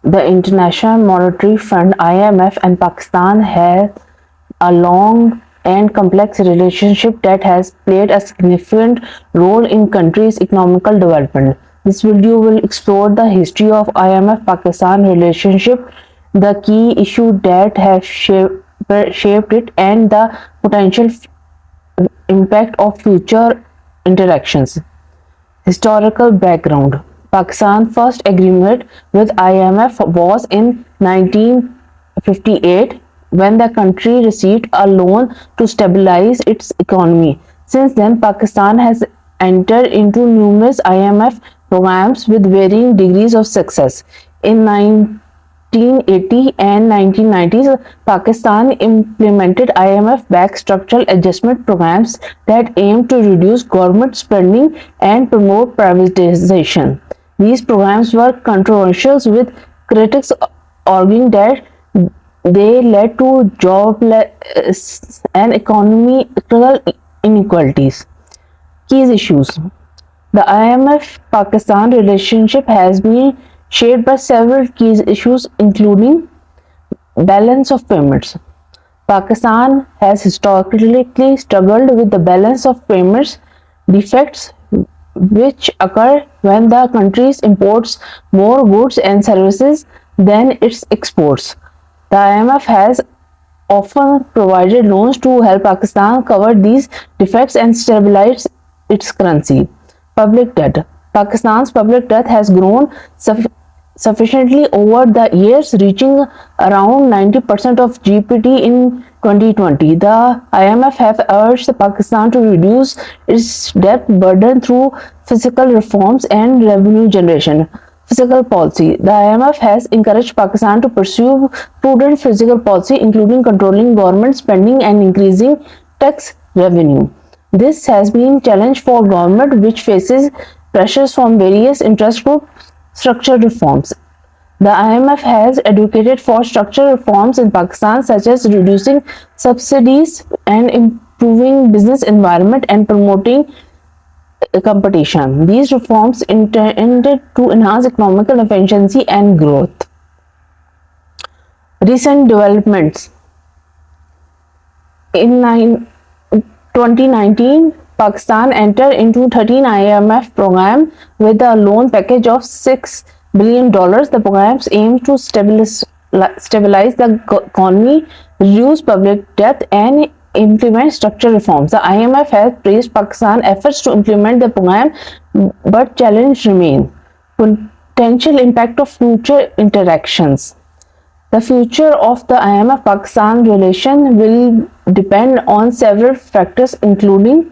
The International Monetary Fund (IMF) and Pakistan have a long and complex relationship that has played a significant role in country's economic development. This video will explore the history of IMF-Pakistan relationship, the key issues that have shaped it, and the potential impact of future interactions. Historical background: Pakistan's first agreement with IMF was in 1958 when the country received a loan to stabilize its economy. Since then, Pakistan has entered into numerous IMF programs with varying degrees of success. In 1980 and 1990s, Pakistan implemented IMF-backed structural adjustment programs that aimed to reduce government spending and promote privatization. These programs were controversial, with critics arguing that they led to jobless and economical inequalities. Key issues: the IMF-Pakistan relationship has been shaped by several key issues, including balance of payments. Pakistan has historically struggled with the balance of payments defects, which occur when the country imports more goods and services than its exports. The IMF has often provided loans to help Pakistan cover these defects and stabilize its currency. Public debt: Pakistan's public debt has grown sufficiently over the years, reaching around 90% of GPT in 2020. The IMF have urged Pakistan to reduce its debt burden through fiscal reforms and revenue generation. Fiscal policy: the IMF has encouraged Pakistan to pursue prudent fiscal policy, including controlling government spending and increasing tax revenue. This has been a challenge for government, which faces pressures from various interest groups. Structural reforms: the IMF has advocated for structural reforms in Pakistan, such as reducing subsidies and improving business environment and promoting competition. These reforms intended to enhance economic efficiency and growth. Recent developments: in 2019, Pakistan entered into 13 IMF program with a loan package of $6 billion. The programs aim to stabilize the economy, reduce public debt, and implement structural reforms. The IMF has praised Pakistan's efforts to implement the program, but challenges remain. Potential impact of future interactions: the future of the IMF-Pakistan relation will depend on several factors, including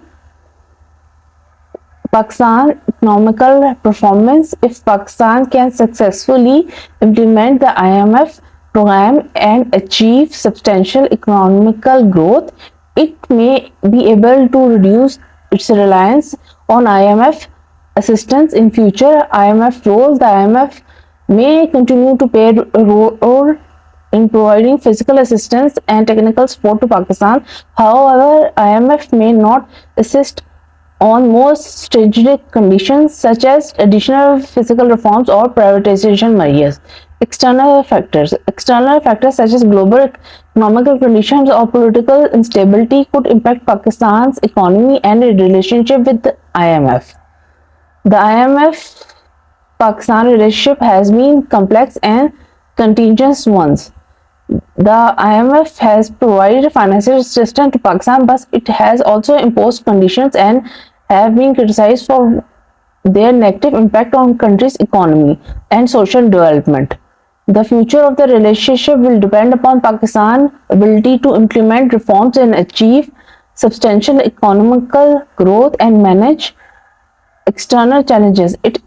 Pakistan's economical performance. If Pakistan can successfully implement the IMF program and achieve substantial economical growth, it may be able to reduce its reliance on IMF assistance in future. IMF role: the IMF may continue to play a role in providing physical assistance and technical support to Pakistan. However, IMF may not assist on more stringent conditions, such as additional physical reforms or privatization measures. External factors such as global economic conditions or political instability could impact Pakistan's economy and its relationship with the IMF. The IMF-Pakistan relationship has been complex and contentious ones. The IMF has provided financial assistance to Pakistan, but it has also imposed conditions and have been criticized for their negative impact on country's economy and social development. The future of the relationship will depend upon Pakistan's ability to implement reforms and achieve substantial economical growth and manage external challenges. It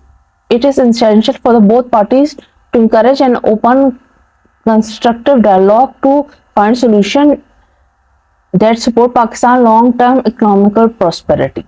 is essential for both parties to encourage an open, constructive dialogue to find solutions that support Pakistan's long-term economic prosperity.